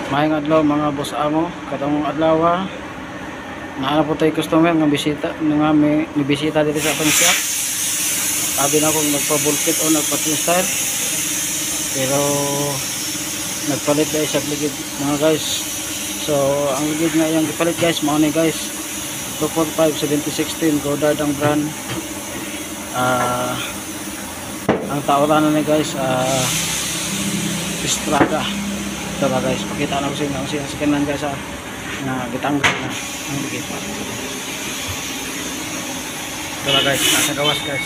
Maayong adlaw mga boss amo, katong adlaw naana po tayo customer nga bisita nga may bisita dito sa atong shop. Sabi na kung nagpa-bulkit o nagpa-tester. Pero nagpalit guys sa ligid mga guys. So ang ligid nga yung ipalit guys, mao ni guys 245 7016 Godard ang brand. Ang taoran na ni guys Estrada. Ito ba guys, pakita na ko sa inyo ang sinasakanan guys na gitanggal na ang ligid. Ito ba guys, nasa gawas guys,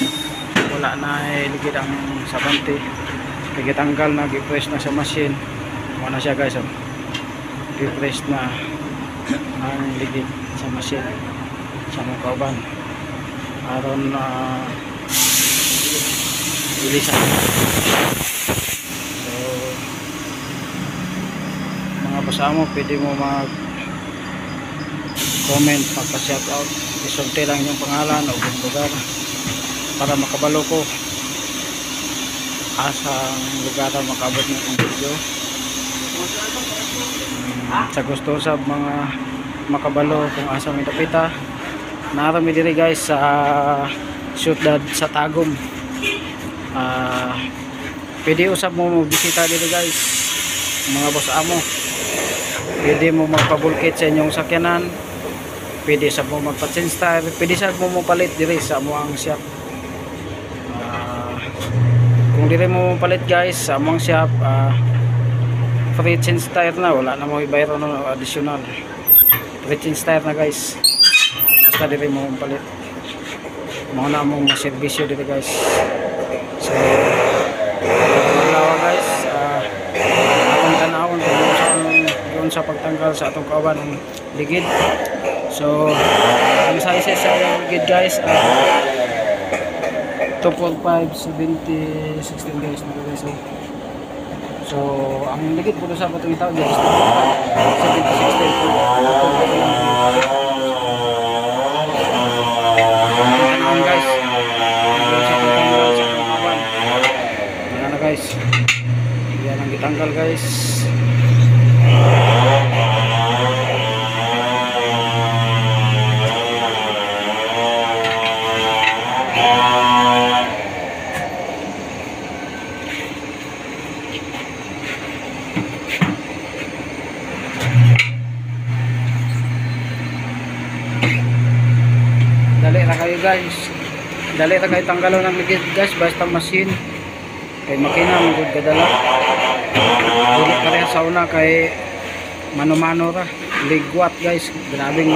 wala na ligid ang sabante, gitanggal na, gipress na sa machine, wala na siya guys, gipress na ang ligid sa machine sa mga kauban aron ilisan. Mga pasamo, pwede mo mag comment, magpa-shout out, isulti lang yung pangalan o yung lugar para makabalo ko asang lugar na makabot ng video. Sa gusto sa mga makabalo kung asang itapita, narami diri guys sa Ciudad sa Tagum. Pwede usap mo bisita dito guys mga boss amo. Pwede mo magpabulkit sa inyong sakyanan, pwede sa mo magpa-change tire, pwede sa mo palit diri sa mo ang shop. Kung diri mo palit guys sa among shop, free change tire na, wala na mo ibayro no additional. Free change tire na guys, basta diri mo palit. Mga na mong serbisyo diri guys. So guys, atong tanawon kung sa pagtanggal sa atong kauban ng ligid. So ang sizes sa ligid guys, 245 70 16 guys na guys. So ang ligid po sa atong tao guys 70 16 guys. Guys, yan ang gitanggal guys. Dali na kayo guys, dali na kayo tanggalon ng ligid guys, basta machine kay makina magud kadala. Dili pareha sa una kay mano-mano ra, ligwat guys, grabing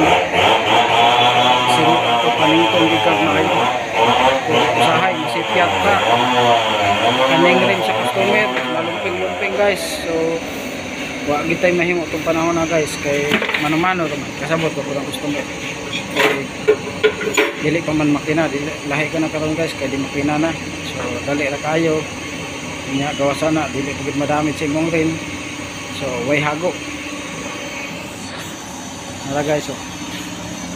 sinot o paningtong gikag na kayo. Usahay masipyat ka, kaning rin sa customer, malumping-lumping guys. So wa gitay mahimo tong panahon na guys kay mano-mano ra man, kasabot ko ang customer. Dili pa man makina, dili lahi ka na karon guys kay di makina na. So dali ra kayo nya gawasan na, dili pagid madami sa imong rim. So way hago nara guys. So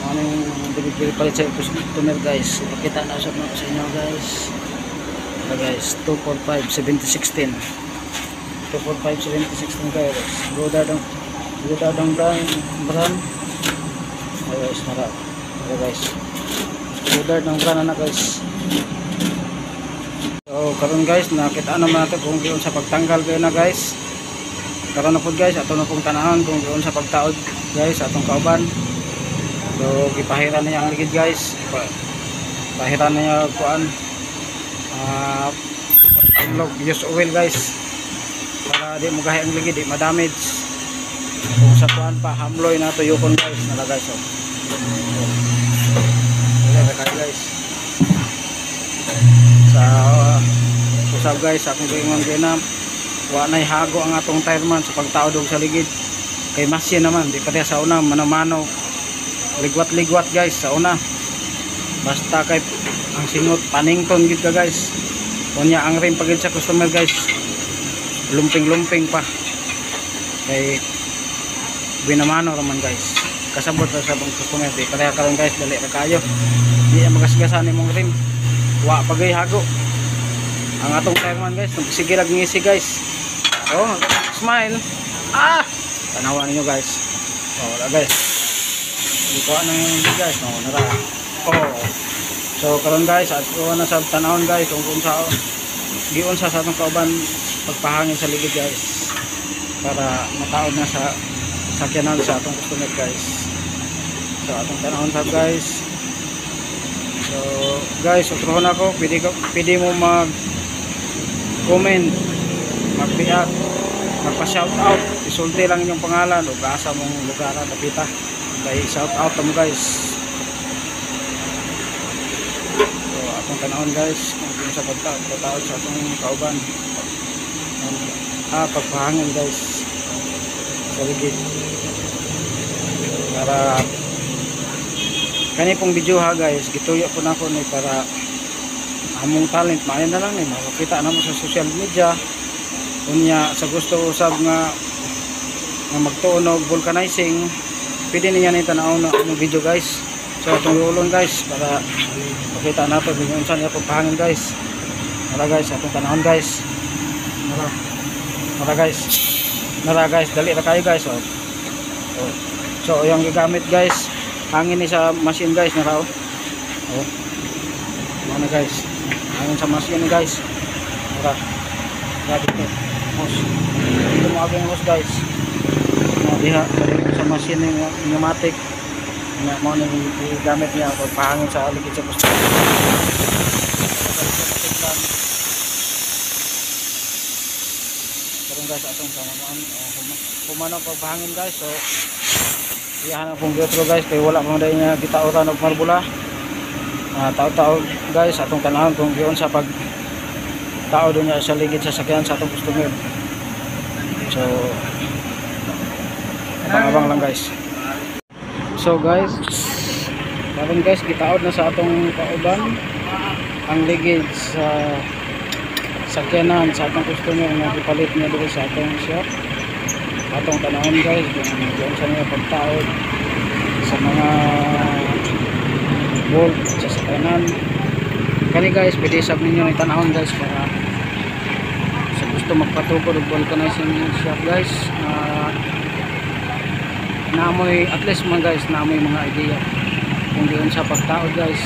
anong dili palit sa customer guys, ipakita na sa inyo guys. Guys 245 7016 245 7016 guys. Godard ang brand guys, nara guys, Godard ang brand na guys. So karon guys, nakita naman natin kung giun sa pagtanggal kayo na guys. Karon na po guys, ato na pong tanahon kung giun sa pagtaod guys atong kauban. So gipahiran na niya ang ligid guys, pahiran na niya kuan unlock use oil guys, para di mo gahi ang ligid, di ma-damage. Kung sa kuan pa hamloy na tuyokon guys, nala guys. So wala ka guys sa usab guys, akong gingon na wa nay hago ang atong tire man sa pagtaod og sa ligid kay machine naman, di pareha sa una mano-mano, ligwat guys sa una. Basta kay ang sinot panington gid ka guys, unya ang rim pagid sa customer guys lumping pa kay binamano raman guys, kasabot ra sa bang customer. Di pareha karon guys, dali ra kayo, di magasgasan imong rim, wa pagay hago ang atong fireman guys. Sige lang ngisi guys. Oh, smile. tanawan ninyo guys. Wala guys, hindi ko ano yung guys, nara. So karon guys, at na sa tanawon guys kung sa atong kauban pagpahangin sa ligid guys, para mataod na sa sakyanan sa atong customer guys. So atong tanawon sa guys. So guys, utrohon ako, pwede mo mag comment, mag-react, magpa-shoutout, isulti lang inyong pangalan o asa mong lugar na napita. Kaya shoutout mo guys. So atong tanawon guys kung sa pagtaod sa atong kauban, pagpahangin guys sa ligid, para kani pong video ha guys, gituyo po na ko ni para among talent maayo na lang ni makakita na mo sa social media. Unya sa gusto usab nga magtuon og vulcanizing, pwede niya ni tanaw na among video guys. So atong ulon guys para makita nato kung unsa niya pagpahangin guys. Nara guys, atong tanawon guys. Nara guys, dali ra kayo guys. So yung gigamit guys, hangin ni sa machine guys, nara ano guys, hangin sa machine guys. Nara dito hose, dito mo abang hose guys na diha sa machine ng pneumatic na mo nang gigamit niya pagpahangin sa ligid sa poste. Karon guys atong samamaan kumano pagpahangin guys. So iyahan pong gitro guys kay wala man day nga gitauran og marbula. Tao guys atong tanawon kung giyon sa pag tao doon niya sa ligid sa sakyan sa atong customer. So abang-abang lang guys. So guys, karon guys gitaod na sa atong kauban ang ligid sa sakyanan sa atong customer nga ipalit niya dito sa atong shop. Atong tanawon guys kung sa mga pagtaod sa mga bolt sa sakyanan. Kani guys, pwede sab ninyo ni tanawon guys para sa gusto magpatukod og vulcanizing shop guys. Naamoy at least man guys, naamoy mga idea kung diyon sa pagtaod guys.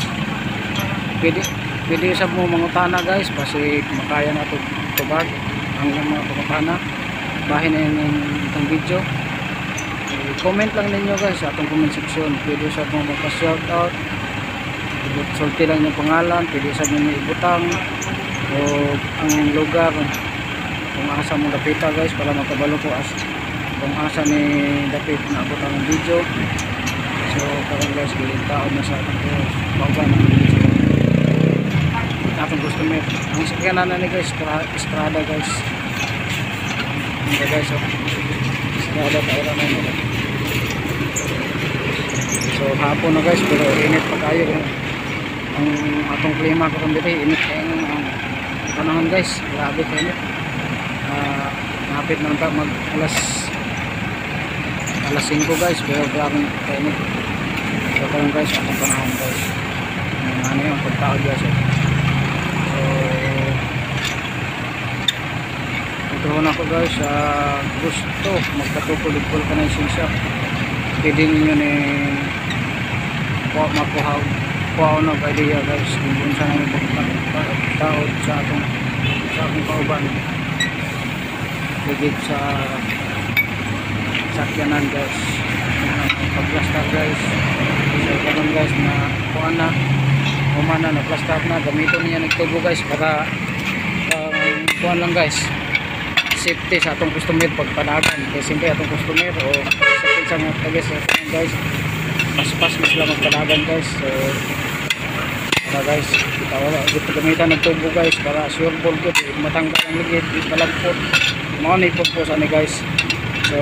Pwede sab mo mangutana guys, basi makaya na to tubag ang mga pangutana bahin na yung video. Comment lang ninyo guys sa atong comment section. Pwede sab mo magpa-shoutout, sulti lang yung pangalan, pwede sab ninyo ibutang o ang lugar kung asa mo dapita guys, para makabalo ko kung asa ni dapit na abot ang video. So karon guys, taon na sa atong kauban atong customer. Ang sakyanan na ni guys, estrada guys. Hindi guys, estrada tayo na nila. So hapon na guys, pero init pa kayo ang atong klima karon dito. Init kayo ang panahon guys, grabe ka init. Napit na mag alas 5 guys, pero grabe ka init. So karon guys, atong panahon guys, ano yung pagtaod guys. So ituhon ako guys, gusto magpatukod og vulcanizing shop, pwede ninyo ni makuha na idea guys kung unsa na yung pagtaod sa atong kauban ligid sa sakyanan guys, pag-plaster guys. So karon guys na kuan na umana na plaster na, gamiton niya nagtubo guys para kuan lang guys, safety sa atong customer pagpadagan. Kaya simple atong customer o sa pinsa nga guys guys, pas-pas mas lang magpadagan guys. So para guys, kita wala dito gamitan nagtubo guys para sure ball good matanggal ang ligid balagpot mo ni purpose ani guys. So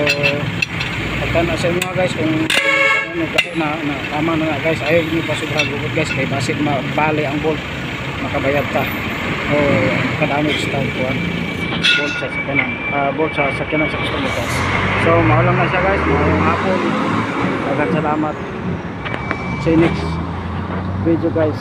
pagtan sa inyo guys kung ano na tama na guys, ayaw niyo pa sobra gugod guys kay basit mabali ang bolt, makabayad ta o kadamage ta kuan bolt sa sakyanan, bolt sa sakyanan sa customer guys. So maulang na siya guys, maayong hapon, daghang salamat. See you next video guys.